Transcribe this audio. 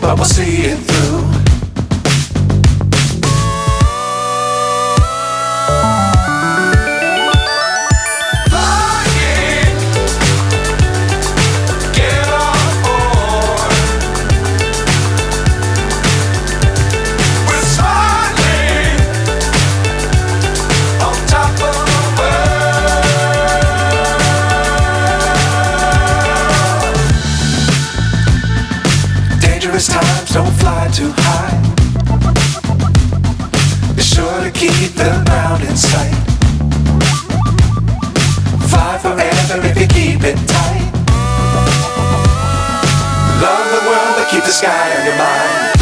but we'll see it through. Times don't fly too high. Be sure to keep the ground in sight. Fly forever if you keep it tight. Love the world but keep the sky on your mind.